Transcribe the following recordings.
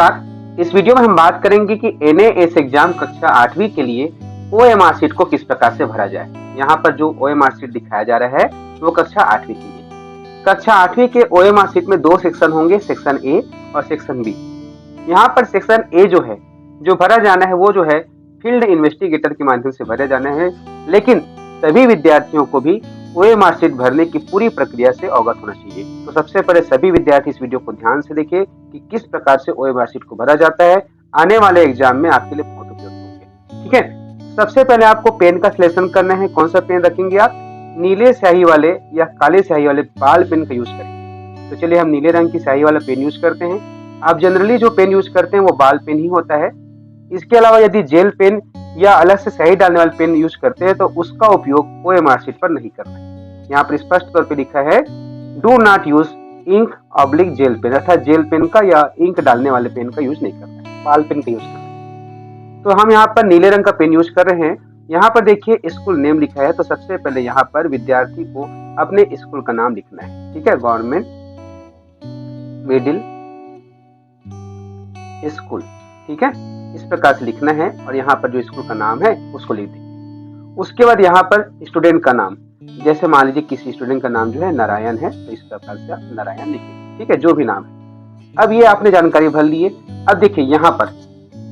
नमस्कार। इस वीडियो में हम बात करेंगे कि NAS एग्जाम कक्षा 8वीं के लिए OMR शीट को किस प्रकार से भरा जाए। यहाँ पर जो OMR शीट दिखाया जा रहा है वो कक्षा 8वीं के लिए। कक्षा 8वीं के OMR शीट में दो सेक्शन होंगे, सेक्शन ए और सेक्शन बी। यहाँ पर सेक्शन ए जो भरा जाना है वो फील्ड इन्वेस्टिगेटर के माध्यम से भरा जाना है, लेकिन सभी विद्यार्थियों को भी OMR शीट भरने की पूरी प्रक्रिया से अवगत होना चाहिए। तो सबसे पहले सभी विद्यार्थी इस वीडियो को ध्यान से देखें कि किस प्रकार से OMR शीट को भरा जाता है। आने वाले एग्जाम में आपके लिए बहुत उपयोगी होंगे। ठीक है, सबसे पहले आपको पेन का सिलेक्शन करना है। कौन सा पेन रखेंगे आप? नीले स्याही वाले या काले स्याही वाले बाल पेन का यूज करेंगे। तो चलिए हम नीले रंग की स्याही वाला पेन यूज करते हैं। आप जनरली जो पेन यूज करते हैं वो बाल पेन ही होता है। इसके अलावा यदि जेल पेन या अलग से स्याही डालने वाले पेन यूज करते हैं तो उसका उपयोग OMR शीट पर नहीं करना है। यहाँ पर स्पष्ट तौर पे लिखा है do not use ink oblique gel pen, अर्थात जेल पेन का या इंक डालने वाले पेन का यूज नहीं करना है, बाल पेन का यूज करना है। तो हम यहाँ पर नीले रंग का पेन यूज कर रहे हैं। यहाँ पर देखिए स्कूल नेम लिखा है, तो सबसे पहले यहाँ पर विद्यार्थी को अपने स्कूल का नाम लिखना है। ठीक है, गवर्नमेंट मिडिल स्कूल, ठीक है, इस प्रकार से लिखना है और यहाँ पर जो स्कूल का नाम है उसको लिख देंगे। उसके बाद यहाँ पर स्टूडेंट का नाम, जैसे मान लीजिए किसी स्टूडेंट का नाम नारायण है, तो इस प्रकार से आप नारायण लिखेंगे। ठीक है, जो भी नाम है। अब ये आपने जानकारी भर ली है। अब देखिए यहाँ पर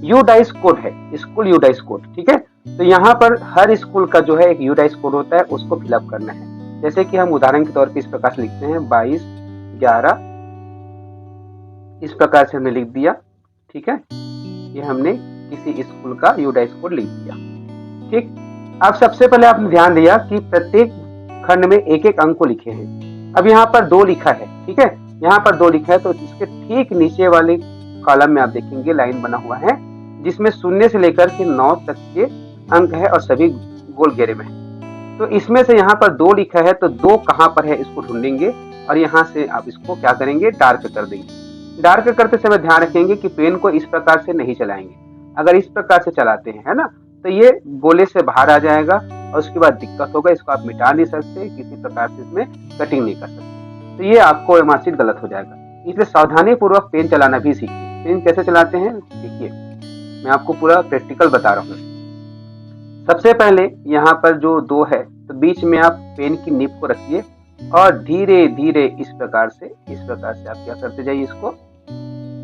यूडाइस कोड है, स्कूल यूडाइस कोड। ठीक है, तो यहाँ पर हर स्कूल का एक यूडाइस कोड होता है, उसको फिलअप करना है। जैसे कि हम उदाहरण के तौर पर इस प्रकार से लिखते हैं 22/11, इस प्रकार से हमने लिख दिया। ठीक है, ये हमने किसी स्कूल का यूडाइस कोड लिख दिया। ठीक, अब सबसे पहले आपने ध्यान दिया कि प्रत्येक खंड में एक एक अंक को लिखे हैं। अब यहाँ पर 2 लिखा है। ठीक है, यहाँ पर 2 लिखा है, तो इसके ठीक नीचे वाले कॉलम में आप देखेंगे लाइन बना हुआ है जिसमें 0 से लेकर के 9 तक के अंक है और सभी गोल घेरे में है। तो इसमें से यहाँ पर 2 लिखा है, तो 2 कहाँ पर है इसको ढूंढेंगे और यहाँ से आप इसको क्या करेंगे, डार्क कर देंगे। डार्क करते समय ध्यान रखेंगे कि पेन को इस प्रकार से नहीं चलाएंगे। अगर इस प्रकार से चलाते हैं, है ना, तो ये गोले से बाहर आ जाएगा और उसके बाद दिक्कत होगा। इसको आप मिटा नहीं सकते, किसी प्रकार से इसमें कटिंग नहीं कर सकते, तो ये आपको OMR शीट गलत हो जाएगा। इसलिए सावधानी पूर्वक पेन चलाना भी सीखिए। पेन कैसे चलाते हैं देखिए, मैं आपको पूरा प्रैक्टिकल बता रहा हूँ। सबसे पहले यहाँ पर जो 2 है, तो बीच में आप पेन की निब को रखिए और धीरे धीरे इस प्रकार से आप क्या करते जाइए, इसको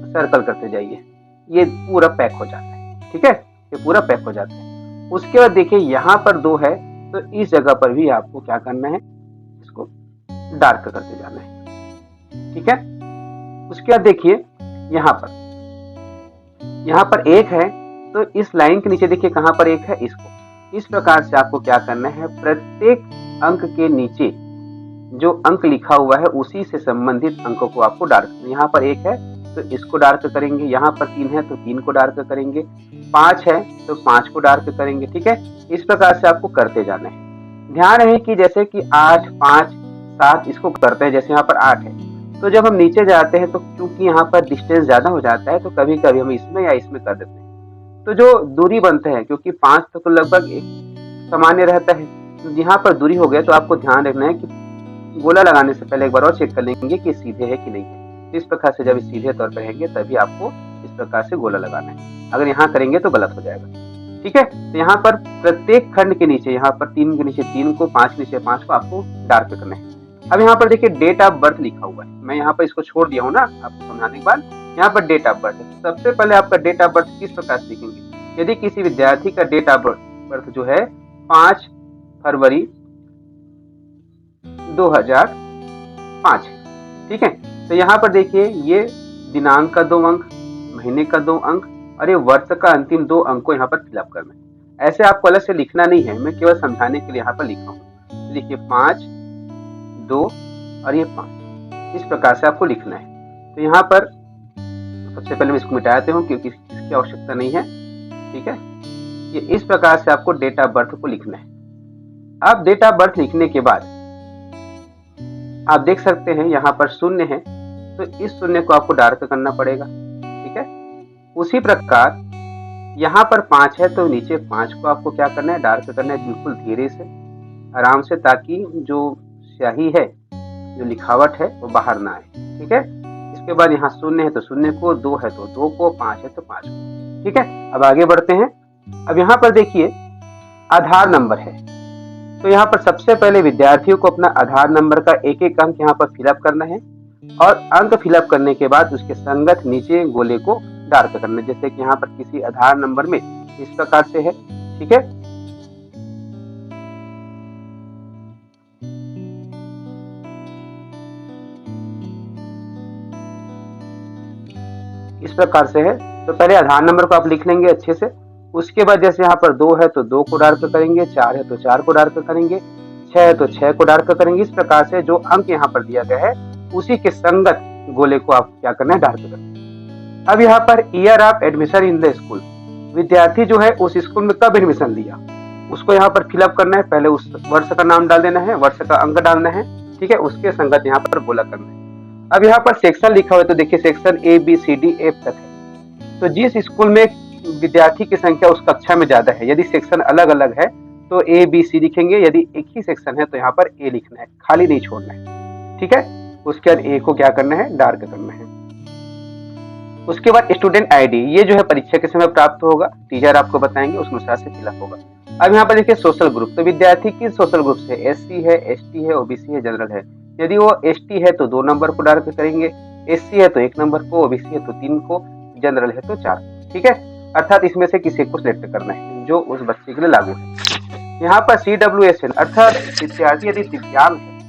सर्कल करते जाइए। ये पूरा पैक हो जाता है। ठीक है, ये पूरा पैक हो जाता है। उसके बाद देखिए यहाँ पर 2 है, तो इस जगह पर भी आपको क्या करना है, इसको डार्क करते जाना है। ठीक है, उसके बाद देखिए यहाँ पर 1 है, तो इस लाइन के नीचे देखिए कहाँ पर 1 है, इसको इस प्रकार से आपको क्या करना है, प्रत्येक अंक के नीचे जो अंक लिखा हुआ है उसी से संबंधित अंकों को आपको डार्क। यहाँ पर 1 है तो इसको डार्क करेंगे, यहाँ पर 3 है तो 3 को डार्क करेंगे, 5 है तो 5 को डार्क करेंगे। ठीक है, इस प्रकार से आपको करते जाना है। ध्यान रहे कि जैसे कि 8, 5, 7 इसको करते हैं, जैसे यहाँ पर 8 है, तो जब हम नीचे जाते हैं तो क्योंकि यहाँ पर डिस्टेंस ज्यादा हो जाता है तो कभी कभी हम इसमें या इसमें कर देते हैं, तो जो दूरी बनते हैं, क्योंकि 5 तक तो लगभग सामान्य रहता है, तो यहाँ पर दूरी हो गया, तो आपको ध्यान रखना है कि गोला लगाने से पहले एक बार और चेक कर लेंगे कि सीधे है कि नहीं है। इस प्रकार से जब सीधे तौर पर रहेंगे तभी आपको इस प्रकार से गोला लगाना है। अगर यहाँ करेंगे तो गलत हो जाएगा। ठीक है, तो यहाँ पर प्रत्येक खंड के नीचे, यहाँ पर 3 के नीचे 3 को, 5 के नीचे 5 को आपको डार्क करना है। अब यहाँ पर देखिए डेट ऑफ बर्थ लिखा हुआ है, मैं यहाँ पर इसको छोड़ दिया हूँ ना आपको समझाने के बाद। यहाँ पर डेट ऑफ बर्थ है, सबसे पहले आपका डेट ऑफ बर्थ किस प्रकार से लिखेंगे। यदि किसी विद्यार्थी का डेट ऑफ बर्थ 5 फरवरी 2005, ठीक है, तो यहाँ पर देखिए ये दिनांक का 2 अंक, महीने का 2 अंक और ये वर्ष का अंतिम 2 अंक को यहाँ पर फिलअप करना है। ऐसे आपको अलग से लिखना नहीं है, मैं केवल समझाने के लिए यहाँ पर लिखा हूँ। देखिए 5, 2 और ये 5, इस प्रकार से आपको लिखना है। तो यहाँ पर सबसे पहले मैं इसको मिटा देता हूँ क्योंकि इसकी आवश्यकता नहीं है। ठीक है, ये इस प्रकार से आपको डेट ऑफ बर्थ को लिखना है। अब डेट ऑफ बर्थ लिखने के बाद आप देख सकते हैं यहाँ पर 0 है, तो इस 0 को आपको डार्क करना पड़ेगा। ठीक है, उसी प्रकार यहाँ पर 5 है, तो नीचे 5 को आपको क्या करना है, डार्क करना है, बिल्कुल धीरे से, आराम से, ताकि जो स्याही है, जो लिखावट है वो बाहर ना आए। ठीक है, इस उसके बाद यहाँ 0 है तो 0 को, 2 है तो 2 को, 5 है तो 5 को। ठीक है, अब आगे बढ़ते हैं। अब यहाँ पर देखिए आधार नंबर है, तो यहाँ पर सबसे पहले विद्यार्थियों को अपना आधार नंबर का एक एक अंक यहाँ पर फिलअप करना है और अंक फिलअप करने के बाद उसके संगत नीचे गोले को डार्क करना है, जैसे कि यहाँ पर किसी आधार नंबर में इस प्रकार से है। ठीक है, इस प्रकार से है। तो पहले आधार नंबर को आप लिख लेंगे अच्छे से। उसके बाद जैसे यहाँ पर 2 है तो 2 को डार्क करेंगे, 4 है तो 4 को डार्क करेंगे, 6 है तो 6 को डार्क करेंगे। इस प्रकार से जो अंक यहाँ पर दिया गया है उसी के संगत गोले को आप क्या करना है, डार्क करना है। अब यहाँ per year of admission in the school, विद्यार्थी जो है उस स्कूल में कब एडमिशन लिया उसको यहाँ पर फिलअप करना है। पहले उस वर्ष का नाम डाल देना है, वर्ष का अंक डालना है। ठीक है, उसके संगत यहाँ पर गोला करना है। अब यहाँ पर सेक्शन लिखा हुआ है तो देखिए सेक्शन ABCDF तक है। तो जिस स्कूल में विद्यार्थी की संख्या उस कक्षा में ज्यादा है, यदि सेक्शन अलग अलग है तो ABC लिखेंगे, यदि एक ही सेक्शन है तो यहाँ पर A लिखना है, खाली नहीं छोड़ना है। ठीक है, उसके बाद A को क्या करना है, डार्क करना है। उसके बाद स्टूडेंट ID, ये जो है परीक्षा के समय प्राप्त होगा, टीचर आपको बताएंगे, उस अनुसार से फिलअप होगा। अब यहाँ पर देखिए सोशल ग्रुप, तो विद्यार्थी की सोशल ग्रुप से SC है, ST है, OBC है, जनरल है। यदि वो ST है तो 2 नंबर को डार्क करेंगे, SC है तो 1 नंबर को, OBC है तो 3 को, जनरल है तो 4। ठीक है, अर्थात इसमें से किसी को सिलेक्ट करना है जो उस बच्चे के लिए लागू है। यहाँ पर CWSN अर्थात विद्यार्थी यदि दिव्यांग है,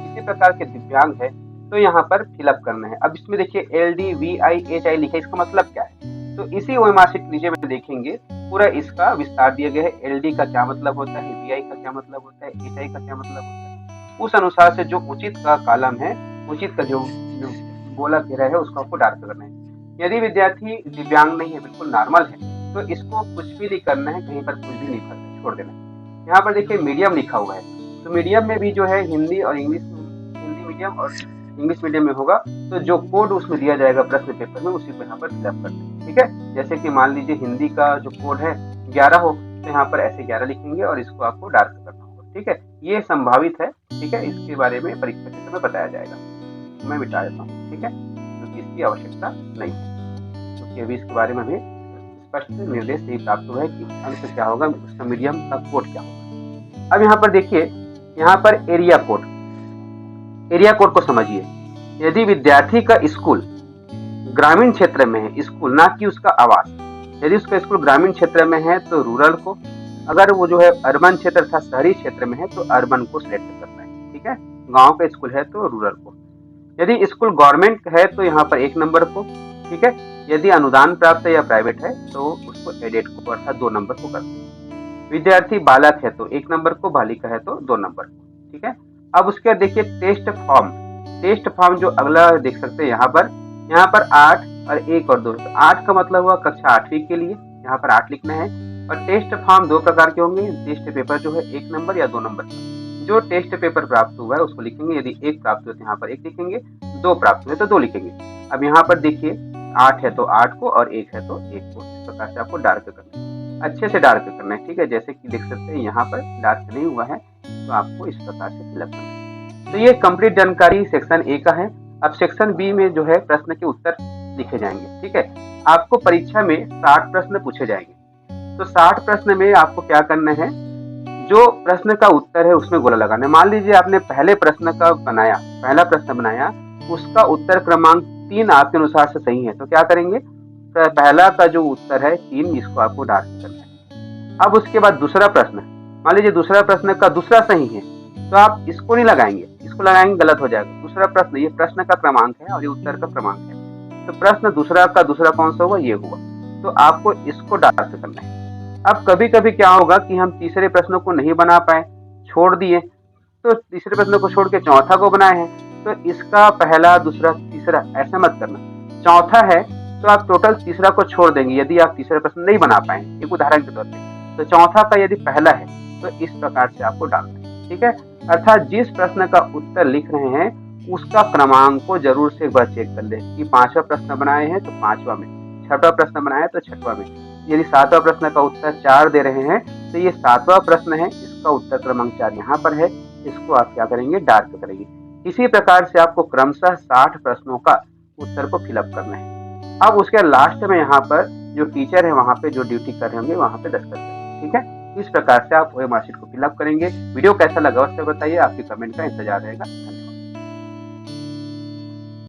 किसी प्रकार के दिव्यांग है तो यहाँ पर फिलअप करना है। अब इसमें देखिए LDVIHI लिखा है, इसका मतलब क्या है, तो इसी ओएमआर शीट नीचे में देखेंगे पूरा इसका विस्तार दिया गया है। LD का क्या मतलब होता है, VI का क्या मतलब होता है, HI का क्या मतलब होता है, उस अनुसार से जो उचित का कॉलम है, उचित का जो गोला घेरा है उसको आपको डार्क करना है। यदि विद्यार्थी दिव्यांग नहीं है, बिल्कुल नॉर्मल है, तो इसको कुछ भी नहीं करना है, कहीं पर कुछ भी नहीं करना, छोड़ देना है। यहाँ पर देखिए मीडियम लिखा हुआ है, तो मीडियम में भी जो है हिंदी और इंग्लिश, हिंदी मीडियम और इंग्लिश मीडियम में होगा, तो जो कोड उसमें दिया जाएगा प्रश्न पेपर में उसी को यहाँ पर फिलअप करना है। ठीक है, जैसे कि मान लीजिए हिंदी का जो कोड है 11 हो तो यहाँ पर ऐसे 11 लिखेंगे और इसको आपको डार्क करना होगा। ठीक है, ये संभावित है। ठीक है, इसके बारे में परीक्षा के समय बताया जाएगा, मैं मिटा देता हूँ। ठीक है, क्योंकि इसकी आवश्यकता नहीं है, क्योंकि अभी इसके बारे में भी स्पष्ट निर्देश यही प्राप्त हुआ है कि अंक क्या होगा, उसका मीडियम का कोड क्या होगा। अब यहाँ पर देखिए, यहाँ पर एरिया कोड, एरिया कोड को समझिए। यदि विद्यार्थी का स्कूल ग्रामीण क्षेत्र में है, स्कूल ना कि उसका आवास, यदि उसका स्कूल ग्रामीण क्षेत्र में है तो रूरल को, अगर वो जो है अर्बन क्षेत्र था शहरी क्षेत्र में है तो अर्बन को सिलेक्ट करना है। ठीक है, गांव का स्कूल है तो रूरल को। यदि स्कूल गवर्नमेंट है तो यहाँ पर 1 नंबर को। ठीक है, यदि अनुदान प्राप्त है या प्राइवेट है तो उसको एडेड को अर्थात 2 नंबर को करना है। विद्यार्थी बालक है तो 1 नंबर को, बालिका है तो 2 नंबर को। ठीक है, अब उसके बाद देखिए टेस्ट फॉर्म, टेस्ट फॉर्म जो अगला देख सकते हैं यहाँ पर 8 और 1 और 2, 8 का मतलब हुआ कक्षा 8वीं के लिए, यहाँ पर 8 लिखना है। और टेस्ट फॉर्म 2 प्रकार के होंगे, टेस्ट पेपर जो है 1 नंबर या 2 नंबर का। जो टेस्ट पेपर प्राप्त हुआ है उसको लिखेंगे, यदि 1 प्राप्त हुआ तो यहाँ पर 1 लिखेंगे, 2 प्राप्त हुए तो 2 लिखेंगे। अब यहाँ पर देखिए 8 है तो 8 को और 1 है तो 1 को, इस प्रकार से आपको डार्क करना है, अच्छे से डार्क करना है। ठीक है, जैसे कि देख सकते हैं यहाँ पर डार्क नहीं हुआ है तो आपको इस प्रकार से फिलअप करना है। तो ये कंप्लीट जानकारी सेक्शन A का है। अब सेक्शन B में जो है प्रश्न के उत्तर लिखे जाएंगे। ठीक है, आपको परीक्षा में 60 प्रश्न पूछे जाएंगे, तो 60 प्रश्न में आपको क्या करना है, जो प्रश्न का उत्तर है उसमें गोला लगाना है। मान लीजिए आपने पहले प्रश्न का बनाया, पहला प्रश्न बनाया, उसका उत्तर क्रमांक 3 आपके अनुसार से सही है तो क्या करेंगे, पहला का जो उत्तर है 3, इसको आपको डार्क करना है। अब उसके बाद दूसरा प्रश्न, मान लीजिए दूसरा प्रश्न का दूसरा सही है तो आप इसको नहीं लगाएंगे, इसको लगाएंगे गलत हो जाएगा। दूसरा प्रश्न, ये प्रश्न का क्रमांक है और ये उत्तर का क्रमांक है, तो प्रश्न दूसरा का दूसरा कौन सा हुआ, ये हुआ, तो आपको इसको डार्क करना है। अब कभी कभी क्या होगा कि हम तीसरे प्रश्न को नहीं बना पाए, छोड़ दिए, तो तीसरे प्रश्न को छोड़ के चौथा को बनाए हैं, तो इसका पहला दूसरा तीसरा ऐसा मत करना। चौथा है तो आप टोटल तीसरा को छोड़ देंगे यदि आप तीसरा प्रश्न नहीं बना पाए, एक उदाहरण के तौर पे। तो चौथा का यदि पहला है तो इस प्रकार से आपको डालना है। ठीक है, अर्थात जिस प्रश्न का उत्तर लिख रहे हैं उसका क्रमांक को जरूर से एक बार चेक कर ले कि 5वां प्रश्न बनाए हैं तो 5वां में, 6वां प्रश्न बनाया तो 6वां में। यदि 7वां प्रश्न का उत्तर 4 दे रहे हैं तो ये 7वां प्रश्न है, इसका उत्तर क्रमांक 4 यहाँ पर है, इसको आप क्या करेंगे, डार्क करेंगे। इसी प्रकार से आपको क्रमशः 60 प्रश्नों का उत्तर को फिलअप करना है। अब उसके लास्ट में यहाँ पर जो टीचर है वहाँ पे जो ड्यूटी कर रहे होंगे वहाँ पे दस्तखत करेंगे। ठीक है, इस प्रकार से आप ओएमआर शीट को फिलअप करेंगे। वीडियो कैसा लगा उससे बताइए, आपकी कमेंट का इंतजार रहेगा। धन्यवाद।